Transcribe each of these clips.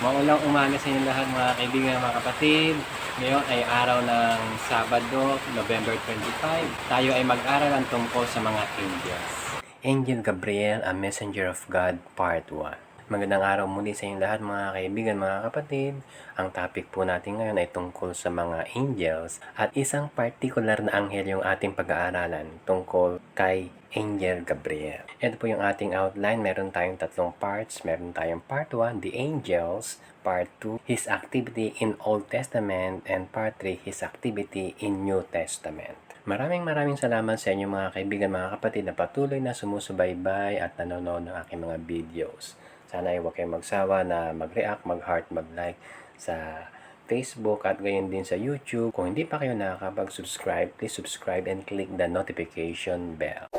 Maulang umaga sa inyo lahat mga kaibigan, mga kapatid. Ngayon ay araw ng Sabado, November 25. Tayo ay mag-aral ang tungkol sa mga angels. Angel Gabriel, a Messenger of God, Part 1. Magandang araw muli sa inyong lahat mga kaibigan, mga kapatid. Ang topic po natin ngayon ay tungkol sa mga angels at isang particular na anghel yung ating pag-aaralan tungkol kay Angel Gabriel. Ito po yung ating outline. Meron tayong tatlong parts. Meron tayong part 1, the angels. Part 2, his activity in Old Testament. And part 3, his activity in New Testament. Maraming salamat sa inyo mga kaibigan, mga kapatid na patuloy na sumusubaybay at nanonood ng aking mga videos. Sana ay huwag kayong magsawa na mag-react, mag-heart, mag-like sa Facebook at gayon din sa YouTube. Kung hindi pa kayo nakakapag-subscribe, please subscribe and click the notification bell.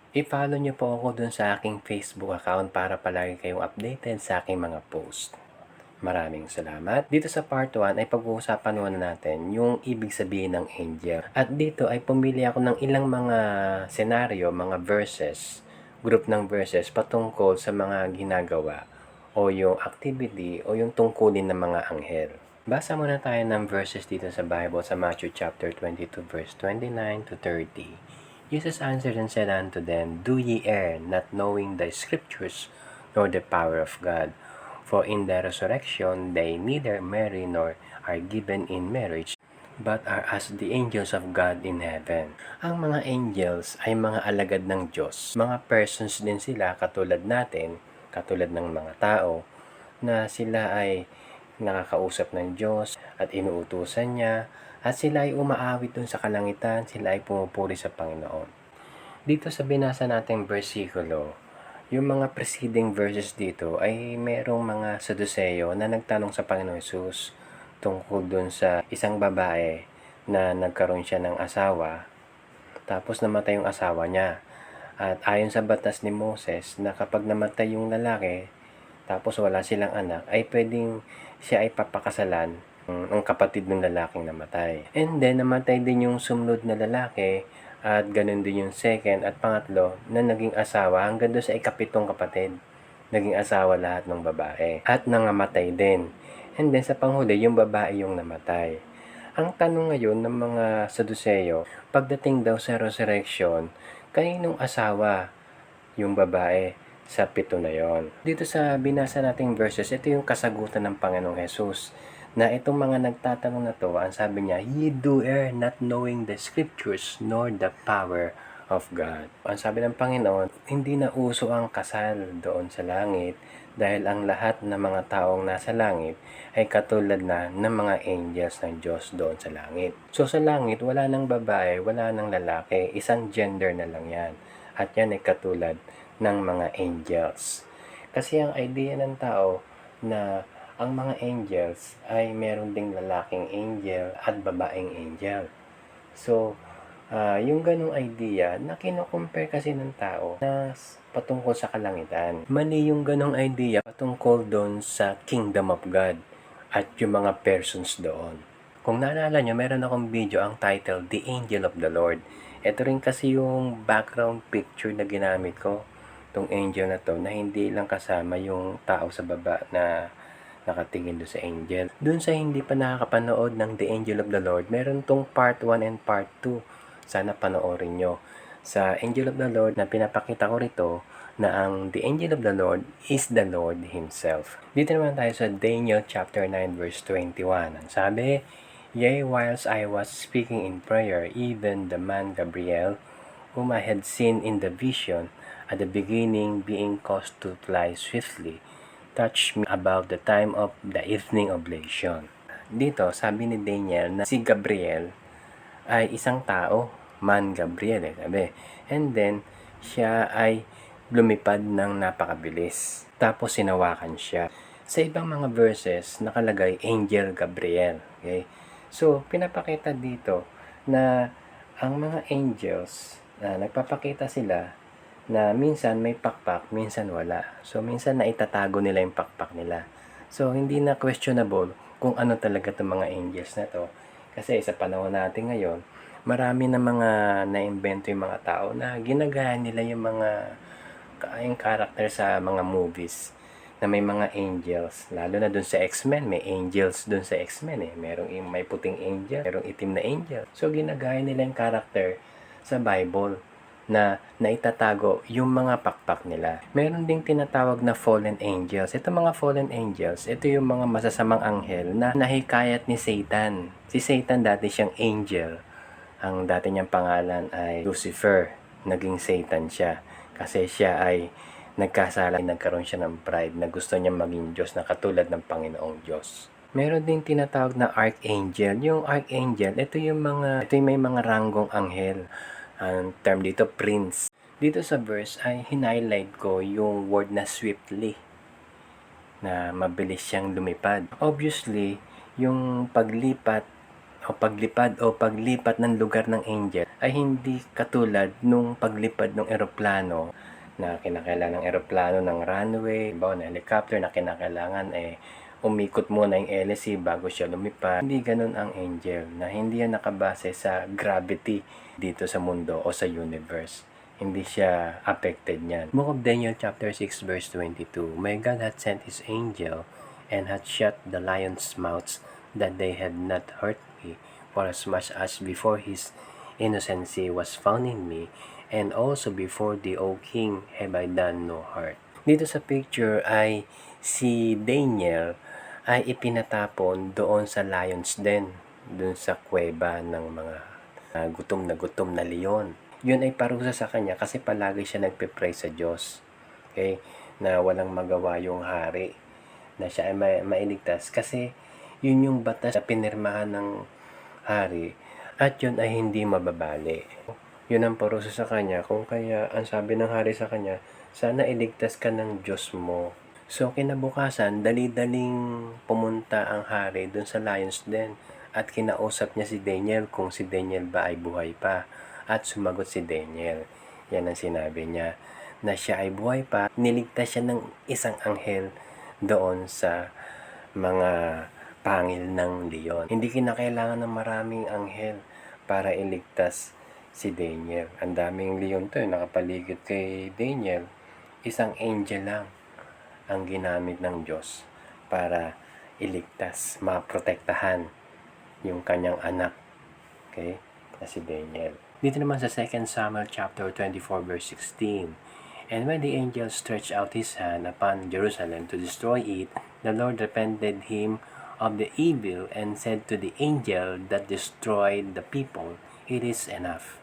I-follow nyo po ako dun sa aking Facebook account para palagi kayong updated sa aking mga post. Maraming salamat. Dito sa part 1 ay pag-uusapan muna natin yung ibig sabihin ng angel. At dito ay pumili ako ng ilang mga senaryo, mga verses, group ng verses patungkol sa mga ginagawa o yung activity o yung tungkulin ng mga anghel. Basa muna tayo ng verses dito sa Bible sa Matthew chapter 22 verse 29 to 30. Jesus answered and said unto them, Do ye err, not knowing the scriptures nor the power of God? For in the resurrection they neither marry nor are given in marriage, but are as the angels of God in heaven. Ang mga angels ay mga alagad ng Diyos. Mga persons din sila katulad natin, katulad ng mga tao, na sila ay nakakausap ng Diyos at inuutusan niya, at sila ay umaawit dun sa kalangitan, sila ay pumupuri sa Panginoon. Dito sa binasa nating bersikulo, yung mga preceding verses dito ay merong mga Saduceo na nagtanong sa Panginoon Hesus tungkol dun sa isang babae na nagkaroon siya ng asawa, tapos namatay yung asawa niya. At ayon sa batas ni Moses na kapag namatay yung lalaki, tapos wala silang anak, ay pwedeng siya ay papakasalan ng kapatid ng lalaking namatay. And then, namatay din yung sumunod na lalaki, at ganun din yung second at pangatlo na naging asawa hanggang doon sa ikapitong kapatid. Naging asawa lahat ng babae. At nangamatay din. And then, sa panghuli, yung babae yung namatay. Ang tanong ngayon ng mga Saduceo, pagdating daw sa resurrection, kaninong asawa yung babae sa pito na yon? Dito sa binasa nating verses, ito yung kasagutan ng Panginoong Hesus. Na itong mga nagtatanong na to, ang sabi niya, Ye do err, not knowing the scriptures, nor the power of God. Ang sabi ng Panginoon, hindi na uso ang kasal doon sa langit, dahil ang lahat ng mga taong nasa langit ay katulad na ng mga angels ng Diyos doon sa langit. So sa langit, wala nang babae, wala nang lalaki, isang gender na lang yan. At yan ay katulad ng mga angels. Kasi ang idea ng tao na ang mga angels ay meron ding lalaking angel at babaeng angel. So, yung ganong idea na kino-compare kasi ng tao na patungkol sa kalangitan. Mali yung ganong idea patungkol doon sa Kingdom of God at yung mga persons doon. Kung naalala nyo, meron akong video ang title, The Angel of the Lord. Ito rin kasi yung background picture na ginamit ko, tong angel na to, na hindi lang kasama yung tao sa baba na nakatingin doon sa angel. Doon sa hindi pa nakakapanood ng The Angel of the Lord, meron tong part 1 and part 2. Sana panoorin nyo. Sa Angel of the Lord na pinapakita ko rito na ang The Angel of the Lord is the Lord Himself. Dito naman tayo sa Daniel chapter 9 verse 21. Ang sabi, Yea, whilst I was speaking in prayer, even the man Gabriel, whom I had seen in the vision, at the beginning being caused to fly swiftly, touched me about the time of the evening oblation. Dito, sabi ni Daniel na si Gabriel ay isang tao, man Gabriel sabi. And then, siya ay lumipad ng napakabilis. Tapos sinawakan siya. Sa ibang mga verses, nakalagay Angel Gabriel. Okay? So, pinapakita dito na ang mga angels, nagpapakita sila na minsan may pakpak, minsan wala. So, minsan naitatago nila yung pakpak nila. So, hindi na questionable kung ano talaga itong mga angels na to. Kasi sa panahon natin ngayon, marami na mga na-invento yung mga tao na ginagaya nila yung mga yung character sa mga movies na may mga angels. Lalo na dun sa X-Men, may angels dun sa X-Men eh. May puting angel, merong itim na angel. So, ginagaya nila yung character sa Bible na naitatago yung mga pakpak nila. Meron ding tinatawag na fallen angels. Ito mga fallen angels, ito yung mga masasamang anghel na nahikayat ni Satan. Si Satan dati siyang angel. Ang dati niyang pangalan ay Lucifer. Naging Satan siya. Kasi siya ay nagkasala, nagkaroon siya ng pride na gusto niya maging Diyos na katulad ng Panginoong Diyos. Meron din tinatawag na archangel. Yung archangel, ito yung may mga ranggong anghel. Ang term dito, prince. Dito sa verse ay hinighlight ko yung word na swiftly, na mabilis siyang lumipad. Obviously, yung paglipad ng lugar ng angel ay hindi katulad nung paglipad ng eroplano na kinakailangan ng eroplano ng runway, na helicopter na kinakailangan umikot muna yung LSC bago siya lumipad. Hindi ganun ang angel, na hindi yan nakabase sa gravity dito sa mundo o sa universe. Hindi siya affected niyan. Book of Daniel chapter 6 verse 22. My God hath sent his angel and hath shut the lions' mouths that they had not hurt me, for as much as before his innocency was found in me, and also before thee, O King, have I done no hurt. Dito sa picture ay si Daniel ay ipinatapon doon sa lions den, doon sa kuweba ng mga gutom na leon. Yun ay parusa sa kanya kasi palagi siya nagpe-pray sa Diyos. Okay? Na walang magawa yung hari, na siya ay mailigtas kasi yun yung batas na pinirmahan ng hari at yun ay hindi mababali. Yun ang parusa sa kanya, kung kaya ang sabi ng hari sa kanya, sana iligtas ka ng Diyos mo. So kinabukasan, dali-daling pumunta ang hari dun sa lions den at kinausap niya si Daniel kung si Daniel ba ay buhay pa, at sumagot si Daniel. Yan ang sinabi niya, na siya ay buhay pa. Niligtas siya ng isang anghel doon sa mga pangil ng leon. Hindi kinakailangan ng maraming anghel para iligtas si Daniel. Ang daming leon to, nakapaligid kay Daniel. Isang angel lang ang ginamit ng Diyos para iligtas, maprotektahan yung kanyang anak, okay, na si Daniel. Dito naman sa 2 Samuel chapter 24 verse 16. And when the angel stretched out his hand upon Jerusalem to destroy it, the Lord repented him of the evil and said to the angel that destroyed the people, it is enough.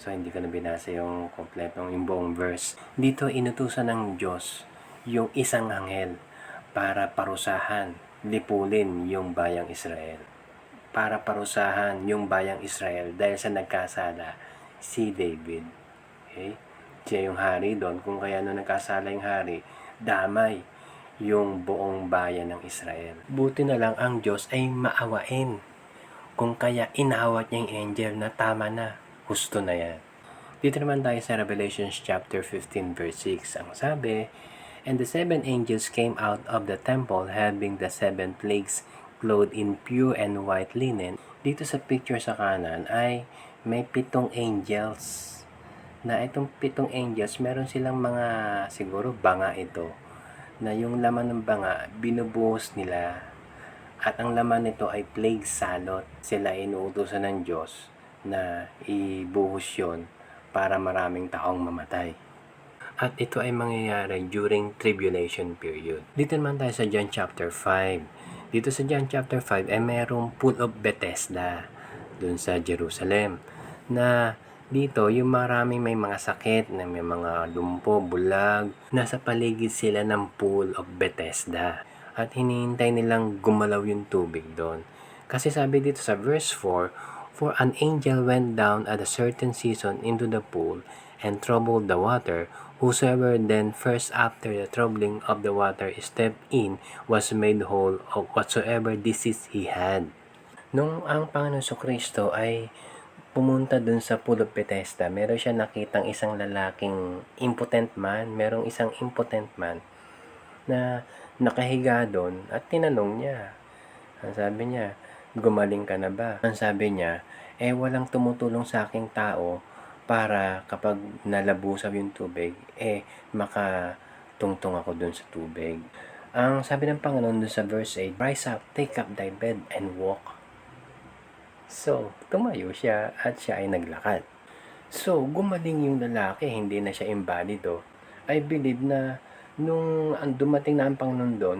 So, hindi ko na binasa yung kompletong yung buong verse. Dito, inutusan ng Diyos yung isang anghel para parusahan, lipulin yung bayang Israel. Para parusahan yung bayang Israel dahil sa nagkasala si David. Okay? Siya yung hari doon. Kung kaya nung nagkasala yung hari, damay yung buong bayan ng Israel. Buti na lang ang Diyos ay maawain. Kung kaya inawat niya yung angel na tama na, husto na yan. Dito naman tayo sa Revelation chapter 15 verse 6. Ang sabi, and the 7 angels came out of the temple having the 7 plagues, clothed in pure and white linen. Dito sa picture sa kanan ay may 7 angels. Na itong 7 angels, meron silang mga siguro banga ito. Na yung laman ng banga, binubuhos nila. At ang laman nito ay plague salot. Sila inuutosan ng Diyos na ibuhos yun para maraming taong mamatay. At ito ay mangyayari during tribulation period. Dito naman tayo sa John chapter 5. Dito sa John chapter 5 ay mayroong pool of Bethesda dun sa Jerusalem. Na dito yung maraming may mga sakit, na may mga lumpo, bulag, nasa paligid sila ng pool of Bethesda. At hinihintay nilang gumalaw yung tubig doon. Kasi sabi dito sa verse 4, for an angel went down at a certain season into the pool and troubled the water. Whosoever then first after the troubling of the water stepped in was made whole of whatsoever disease he had. Nung ang Panginoon Kristo ay pumunta dun sa pool of Bethesda, meron siya nakitang isang lalaking impotent man, merong isang impotent man na nakahiga doon at tinanong niya. Ang sabi niya, gumaling ka na ba? Ang sabi niya, walang tumutulong sa aking tao para kapag nalabusaw yung tubig, makatungtong ako dun sa tubig. Ang sabi ng Panginoon dun sa verse 8, "Rise up, take up thy bed and walk." So, tumayo siya at siya ay naglakad. So, gumaling yung lalaki, hindi na siya imbalido. I believe na nung dumating na ang Panginoon doon,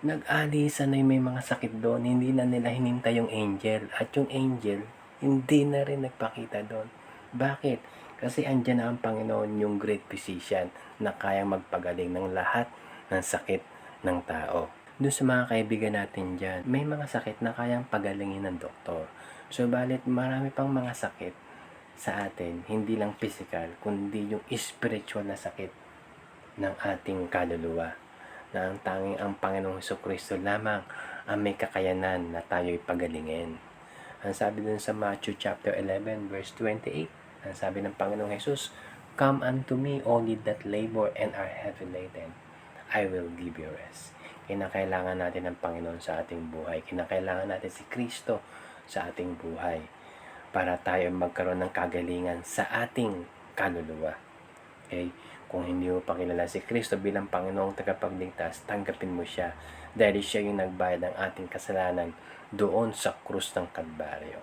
nag-alisan na yung may mga sakit doon, hindi na nila hinintay yung angel. At yung angel, hindi na rin nagpakita doon. Bakit? Kasi andyan na ang Panginoon, yung great physician, na kayang magpagaling ng lahat ng sakit ng tao. Doon sa mga kaibigan natin dyan, may mga sakit na kayang pagalingin ng doktor. So, balit marami pang mga sakit sa atin, hindi lang physical, kundi yung spiritual na sakit ng ating kaluluwa, na ang tanging ang Panginoong Hesukristo lamang ang may kakayanan na tayo'y pagalingin. Ang sabi dun sa Matthew chapter 11 verse 28, ang sabi ng Panginoong Jesus, "Come unto me, all ye that labor and are heavy laden, I will give you rest." Kinakailangan natin ng Panginoon sa ating buhay. Kinakailangan natin si Kristo sa ating buhay para tayo magkaroon ng kagalingan sa ating kaluluwa. Okay? Kung hindi mo pa kilala si Kristo bilang Panginoong tagapagligtas, tanggapin mo siya dahil siya yung nagbayad ng ating kasalanan doon sa krus ng Kalbaryo.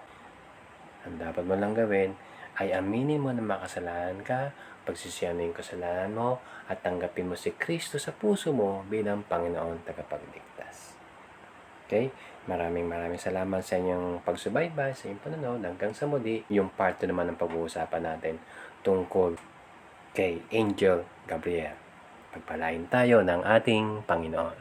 Ang dapat mo lang gawin ay aminin mo na makasalanan ka, pagsisihan mo yung kasalanan mo, at tanggapin mo si Kristo sa puso mo bilang Panginoon tagapagligtas. Okay? Maraming salamat sa inyong pagsubaybay, sa inyong panonood. Hanggang sa muli, yung part 2 naman ng pag-uusapan natin tungkol kay Angel Gabriel. Pagpalain tayo ng ating Panginoon.